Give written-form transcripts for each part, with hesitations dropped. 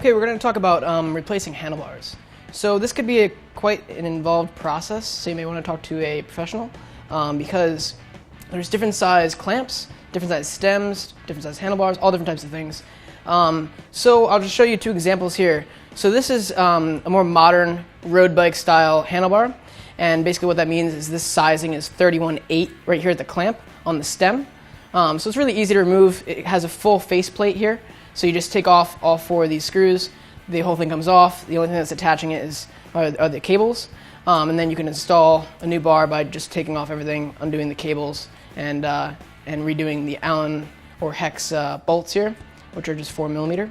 Okay, we're going to talk about replacing handlebars. So this could be quite an involved process, so you may want to talk to a professional because there's different size clamps, different size stems, different size handlebars, all different types of things. So I'll just show you two examples here. So this is a more modern road bike style handlebar, and basically what that means is this sizing is 31/8 right here at the clamp on the stem. So it's really easy to remove. It has a full faceplate here. So you just take off all four of these screws, the whole thing comes off. The only thing that's attaching it are the cables. And then you can install a new bar by just taking off everything, undoing the cables, and redoing the Allen or hex bolts here, which are just 4mm.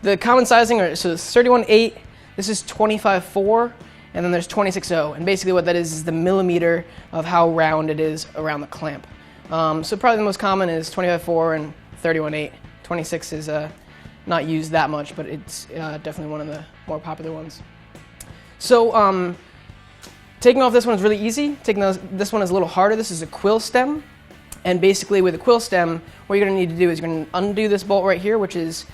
The common sizing so it's 31/8, this is 25/4, and then there's 26/0. And basically what that is the millimeter of how round it is around the clamp. So probably the most common is 25/4 and 31/8. 26 is not used that much, but it's definitely one of the more popular ones. So taking off this one is really easy. This one is a little harder. This is a quill stem. And basically with a quill stem, what you're going to need to do is you're going to undo this bolt right here, which is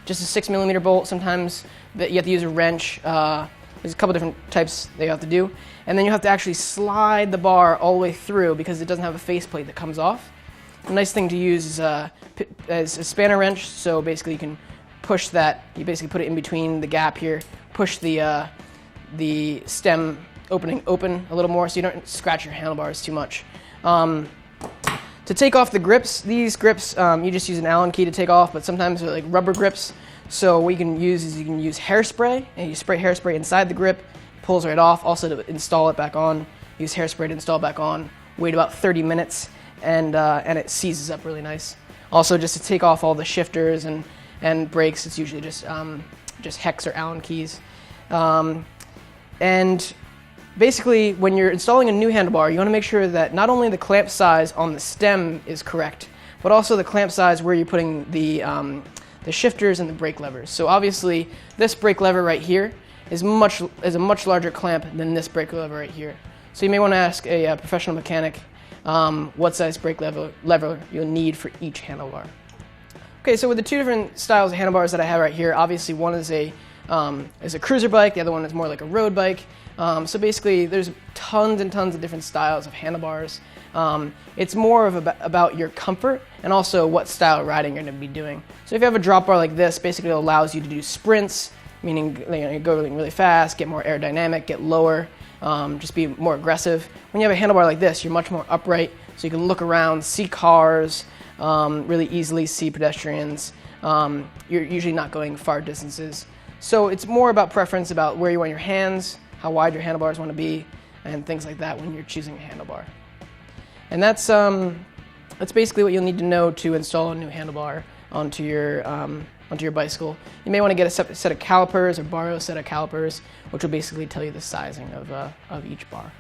just a 6mm bolt. Sometimes you have to use a wrench. There's a couple different types that you have to do. And then you have to actually slide the bar all the way through because it doesn't have a faceplate that comes off. A nice thing to use is a spanner wrench, so basically you can push that, you basically put it in between the gap here, push the stem opening open a little more so you don't scratch your handlebars too much. To take off the grips, these grips, you just use an Allen key to take off, but sometimes they're like rubber grips. So what you can use is you can use hairspray, and you spray hairspray inside the grip, pulls right off. Also to install it back on, use hairspray to install it back on, wait about 30 minutes. And it seizes up really nice. Also, just to take off all the shifters and brakes, it's usually just hex or Allen keys. And basically, when you're installing a new handlebar, you want to make sure that not only the clamp size on the stem is correct, but also the clamp size where you're putting the shifters and the brake levers. So obviously, this brake lever right here is a much larger clamp than this brake lever right here. So you may want to ask a professional mechanic what size brake lever you'll need for each handlebar. Okay, so with the two different styles of handlebars that I have right here, obviously one is a cruiser bike, the other one is more like a road bike. So basically there's tons and tons of different styles of handlebars. It's more of about your comfort and also what style of riding you're going to be doing. So if you have a drop bar like this, basically it allows you to do sprints, meaning you go really fast, get more aerodynamic, get lower. Just be more aggressive. When you have a handlebar like this, you're much more upright, so you can look around, see cars, really easily see pedestrians. You're usually not going far distances. So it's more about preference, about where you want your hands, how wide your handlebars want to be, and things like that when you're choosing a handlebar. And that's basically what you'll need to know to install a new handlebar onto your bicycle. You may want to get a set of calipers or borrow a set of calipers, which will basically tell you the sizing of each bar.